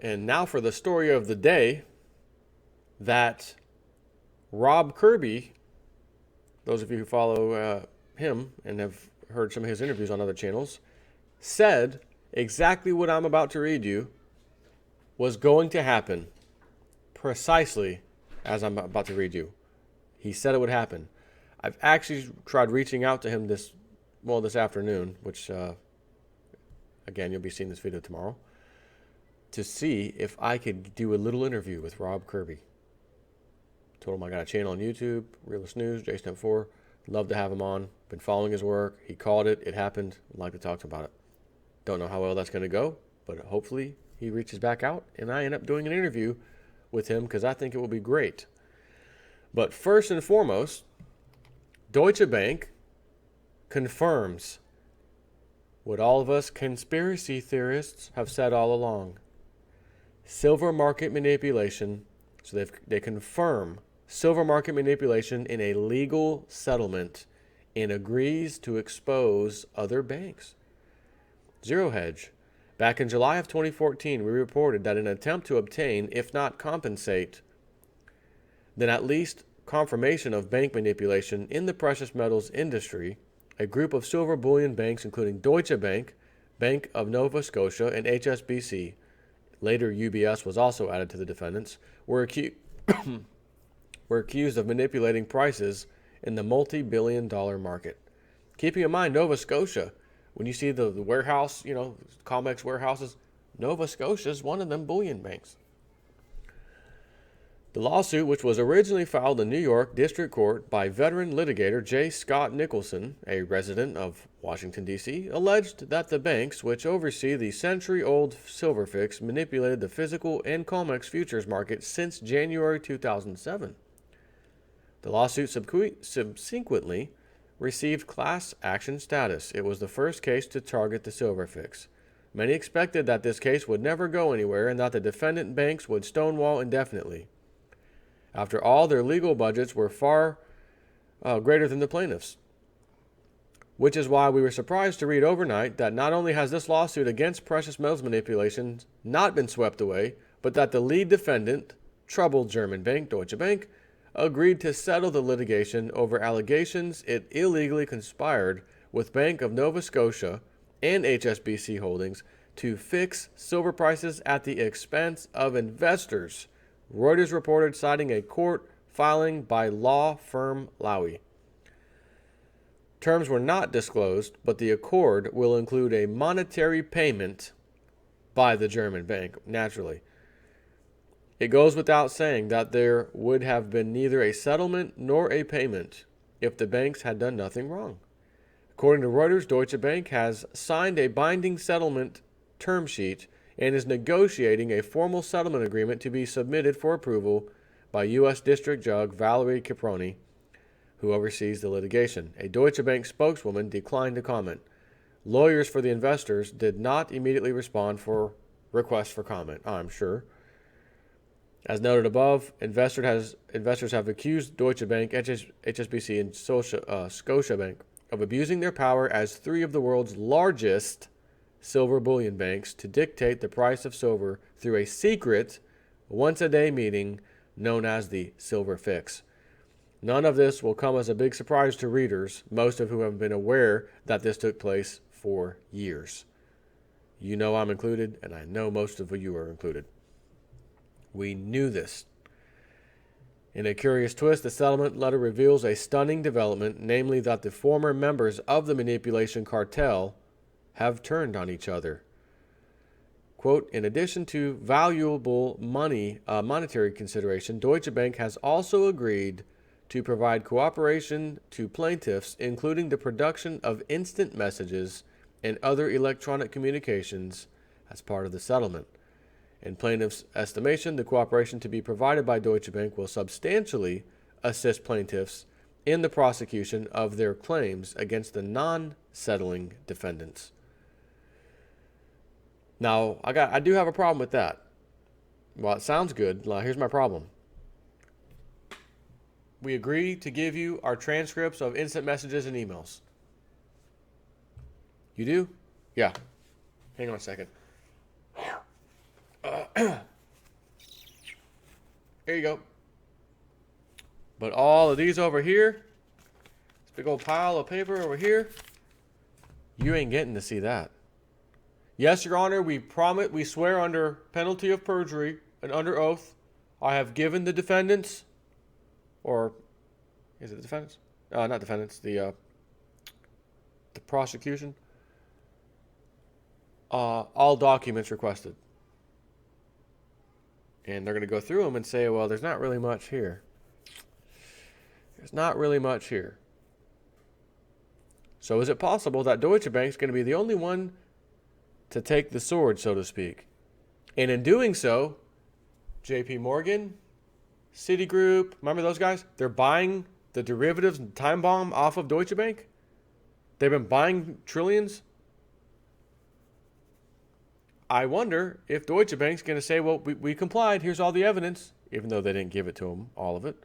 And now for the story of the day, that Rob Kirby, those of you who follow him and have heard some of his interviews on other channels, said exactly what I'm about to read you was going to happen, precisely as I'm about to read you. He said it would happen. I've actually tried reaching out to him this afternoon, which, again, you'll be seeing this video tomorrow, to see if I could do a little interview with Rob Kirby. Told him I got a channel on YouTube, Realist News, Jason4. Love to have him on. Been following his work. He called it. It happened. I'd like to talk to him about it. Don't know how well that's going to go, but hopefully he reaches back out and I end up doing an interview with him because I think it will be great. But first and foremost, Deutsche Bank confirms what all of us conspiracy theorists have said all along. Silver market manipulation. So they confirm silver market manipulation in a legal settlement and agrees to expose other banks. Zero Hedge. Back in July of 2014, we reported that in an attempt to obtain, if not compensate, then at least confirmation of bank manipulation in the precious metals industry, a group of silver bullion banks, including Deutsche Bank, Bank of Nova Scotia, and HSBC, later UBS was also added to the defendants, were accused of manipulating prices in the multi-billion-dollar market. Keeping in mind Nova Scotia, when you see the warehouse, COMEX warehouses, Nova Scotia is one of them bullion banks. The lawsuit, which was originally filed in New York District Court by veteran litigator J. Scott Nicholson, a resident of Washington, D.C., alleged that the banks, which oversee the century-old silver fix, manipulated the physical and COMEX futures market since January 2007. The lawsuit subsequently received class action status. It was the first case to target the silver fix. Many expected that this case would never go anywhere and that the defendant banks would stonewall indefinitely. After all, their legal budgets were far greater than the plaintiffs. Which is why we were surprised to read overnight that not only has this lawsuit against precious metals manipulations not been swept away, but that the lead defendant, troubled German bank Deutsche Bank, agreed to settle the litigation over allegations it illegally conspired with Bank of Nova Scotia and HSBC Holdings to fix silver prices at the expense of investors, Reuters reported, citing a court filing by law firm Lowy. Terms were not disclosed, but the accord will include a monetary payment by the German bank, naturally. It goes without saying that there would have been neither a settlement nor a payment if the banks had done nothing wrong. According to Reuters, Deutsche Bank has signed a binding settlement term sheet and is negotiating a formal settlement agreement to be submitted for approval by U.S. District Judge Valerie Caproni, who oversees the litigation. A Deutsche Bank spokeswoman declined to comment. Lawyers for the investors did not immediately respond for requests for comment, I'm sure. As noted above, investors have accused Deutsche Bank, HSBC, and Scotiabank of abusing their power as three of the world's largest silver bullion banks to dictate the price of silver through a secret, once-a-day meeting known as the Silver Fix. None of this will come as a big surprise to readers, most of whom have been aware that this took place for years. You know I'm included, and I know most of you are included. We knew this. In a curious twist, the settlement letter reveals a stunning development, namely that the former members of the manipulation cartel have turned on each other. Quote, in addition to valuable monetary consideration, Deutsche Bank has also agreed to provide cooperation to plaintiffs, including the production of instant messages and other electronic communications as part of the settlement. In plaintiffs' estimation, the cooperation to be provided by Deutsche Bank will substantially assist plaintiffs in the prosecution of their claims against the non-settling defendants. Now, I do have a problem with that. Well, it sounds good. Now, here's my problem. We agree to give you our transcripts of instant messages and emails. You do? Yeah. Hang on a second. Here you go. But all of these over here, this big old pile of paper over here, you ain't getting to see that. Yes, Your Honor, we swear under penalty of perjury and under oath, I have given the defendants, or is it the defendants? Not defendants, the prosecution, all documents requested. And they're going to go through them and say, well, there's not really much here. There's not really much here. So is it possible that Deutsche Bank is going to be the only one to take the sword, so to speak? And in doing so, JP Morgan, Citigroup, remember those guys? They're buying the derivatives and time bomb off of Deutsche Bank. They've been buying trillions. I wonder if Deutsche Bank's going to say, well, we complied. Here's all the evidence, even though they didn't give it to them, all of it.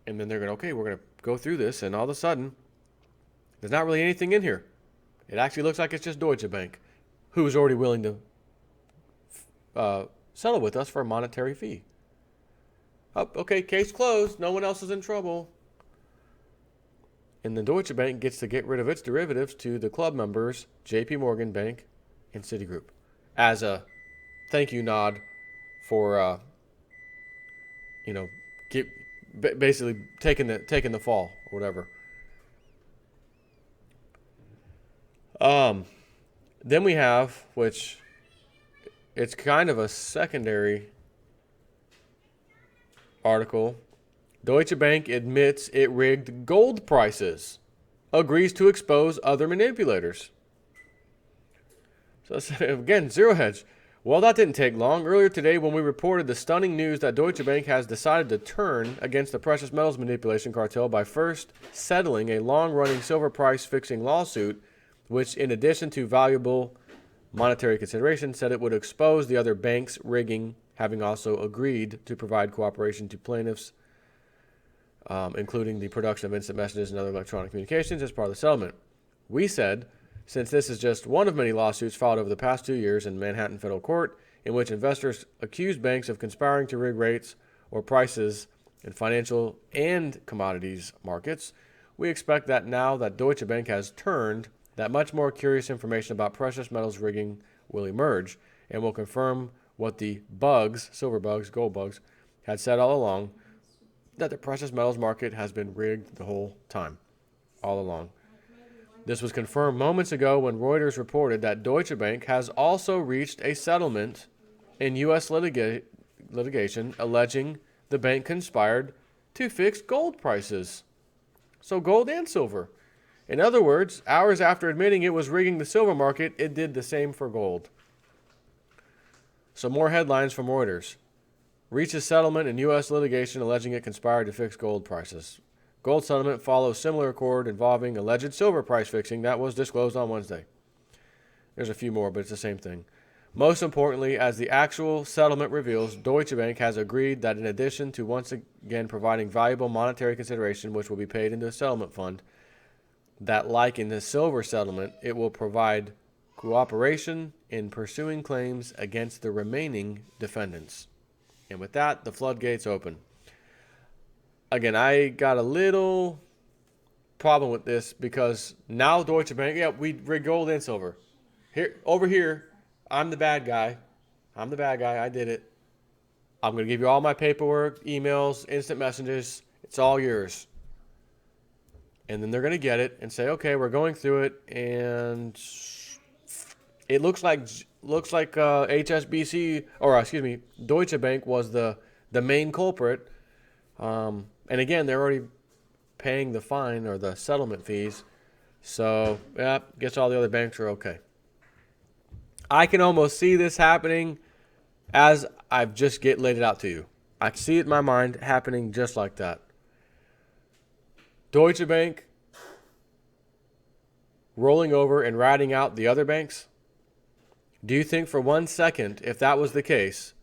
And then they're going to, okay, we're going to go through this. And all of a sudden, there's not really anything in here. It actually looks like it's just Deutsche Bank, who is already willing to settle with us for a monetary fee. Oh, okay, case closed. No one else is in trouble. And the Deutsche Bank gets to get rid of its derivatives to the club members, JP Morgan Bank and Citigroup, as a thank you nod for, basically taking the fall or whatever. Then we have, which it's kind of a secondary article. Deutsche Bank admits it rigged gold prices, agrees to expose other manipulators. So again, zero hedge. Well, that didn't take long. Earlier today, when we reported the stunning news that Deutsche Bank has decided to turn against the precious metals manipulation cartel by first settling a long-running silver price fixing lawsuit, which, in addition to valuable monetary consideration, said it would expose the other banks' rigging, having also agreed to provide cooperation to plaintiffs, including the production of instant messages and other electronic communications as part of the settlement. We said, since this is just one of many lawsuits filed over the past 2 years in Manhattan Federal Court, in which investors accused banks of conspiring to rig rates or prices in financial and commodities markets, we expect that now that Deutsche Bank has turned, that much more curious information about precious metals rigging will emerge and will confirm what the bugs, silver bugs, gold bugs, had said all along, that the precious metals market has been rigged the whole time, all along. This was confirmed moments ago when Reuters reported that Deutsche Bank has also reached a settlement in U.S. litigation alleging the bank conspired to fix gold prices. So gold and silver. In other words, hours after admitting it was rigging the silver market, it did the same for gold. Some more headlines from Reuters. Reaches settlement in U.S. litigation alleging it conspired to fix gold prices. Gold settlement follows similar accord involving alleged silver price fixing that was disclosed on Wednesday. There's a few more, but it's the same thing. Most importantly, as the actual settlement reveals, Deutsche Bank has agreed that in addition to once again providing valuable monetary consideration, which will be paid into a settlement fund, that like in the silver settlement, it will provide cooperation in pursuing claims against the remaining defendants. And with that, the floodgates open. Again, I got a little problem with this because now Deutsche Bank, we rig gold and silver. Over here, I'm the bad guy. I did it. I'm going to give you all my paperwork, emails, instant messages. It's all yours. And then they're going to get it and say, okay, we're going through it. And it looks like HSBC, Deutsche Bank was the main culprit. And again, they're already paying the fine or the settlement fees. So, guess all the other banks are okay. I can almost see this happening as I've just laid it out to you. I can see it in my mind happening just like that. Deutsche Bank rolling over and ratting out the other banks. Do you think for 1 second, if that was the case,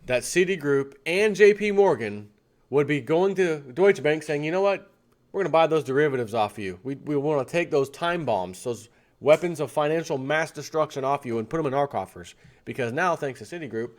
that Citigroup and JP Morgan would be going to Deutsche Bank saying, you know what, we're going to buy those derivatives off of you. We want to take those time bombs, those weapons of financial mass destruction off you and put them in our coffers. Because now, thanks to Citigroup,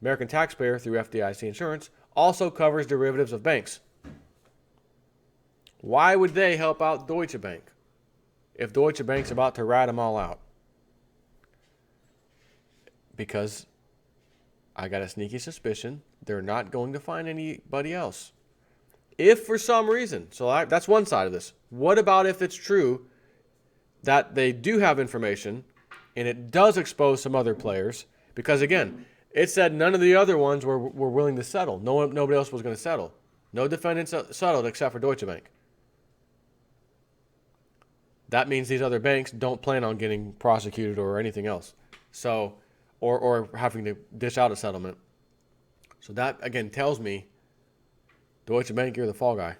American taxpayer through FDIC insurance also covers derivatives of banks. Why would they help out Deutsche Bank if Deutsche Bank's about to rat them all out? Because I got a sneaky suspicion they're not going to find anybody else. If for some reason, that's one side of this. What about if it's true that they do have information and it does expose some other players? Because again, it said none of the other ones were willing to settle. Nobody else was going to settle. No defendants settled except for Deutsche Bank. That means these other banks don't plan on getting prosecuted or anything else. So, or having to dish out a settlement. So that, again, tells me, Deutsche Bank, you're the fall guy.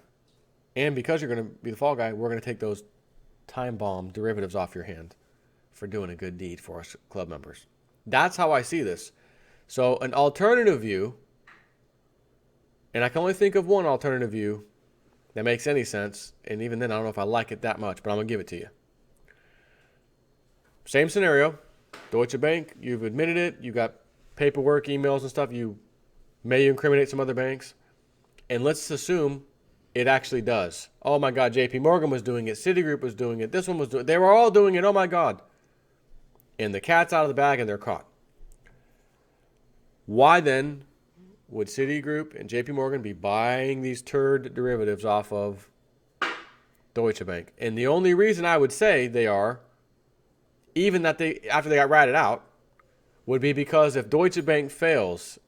And because you're going to be the fall guy, we're going to take those time bomb derivatives off your hand for doing a good deed for us club members. That's how I see this. So an alternative view, and I can only think of one alternative view that makes any sense, and even then I don't know if I like it that much, but I'm going to give it to you. Same scenario. Deutsche Bank, you've admitted it. You got paperwork, emails and stuff. You may incriminate some other banks. And let's assume it actually does. Oh my God, JP Morgan was doing it. Citigroup was doing it. This one was doing it. They were all doing it. Oh my God. And the cat's out of the bag and they're caught. Why then would Citigroup and JP Morgan be buying these turd derivatives off of Deutsche Bank? And the only reason I would say they are, even that after they got ratted out, would be because if Deutsche Bank fails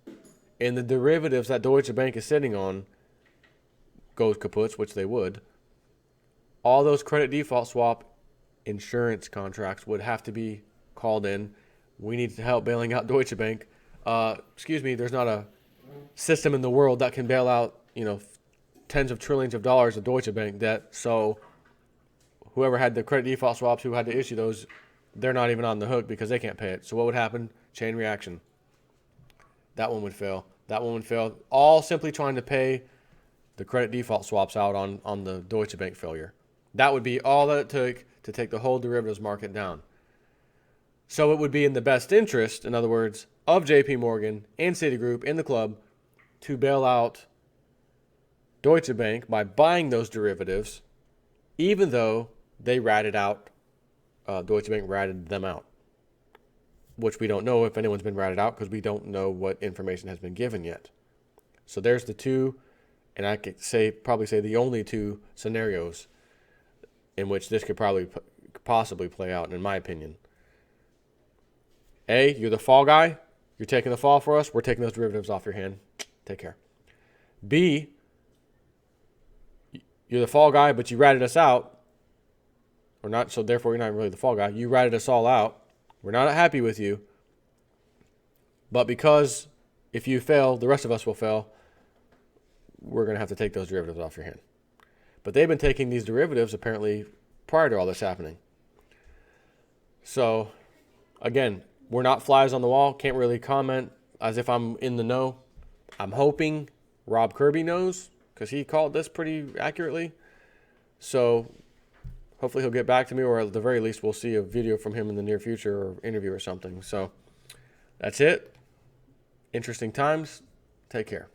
and the derivatives that Deutsche Bank is sitting on goes kaput, which they would, all those credit default swap insurance contracts would have to be called in. We need help bailing out Deutsche Bank. There's not a system in the world that can bail out, tens of trillions of dollars of Deutsche Bank debt. So whoever had the credit default swaps, who had to issue those, they're not even on the hook because they can't pay it. So what would happen? Chain reaction. That one would fail. That one would fail. All simply trying to pay the credit default swaps out on the Deutsche Bank failure. That would be all that it took to take the whole derivatives market down. So it would be in the best interest, in other words, of JP Morgan and Citigroup in the club to bail out Deutsche Bank by buying those derivatives, even though they ratted out, Deutsche Bank ratted them out, which we don't know if anyone's been ratted out because we don't know what information has been given yet. So there's the two, and I could probably say the only two scenarios in which this could possibly play out, in my opinion. A, you're the fall guy. You're taking the fall for us. We're taking those derivatives off your hand. Take care. B, you're the fall guy, but you ratted us out. Or not, so therefore you're not really the fall guy. You ratted us all out. We're not happy with you. But because if you fail, the rest of us will fail, we're going to have to take those derivatives off your hand. But they've been taking these derivatives apparently prior to all this happening. So, again, we're not flies on the wall. Can't really comment as if I'm in the know. I'm hoping Rob Kirby knows because he called this pretty accurately. So hopefully he'll get back to me, or at the very least we'll see a video from him in the near future or interview or something. So that's it. Interesting times. Take care.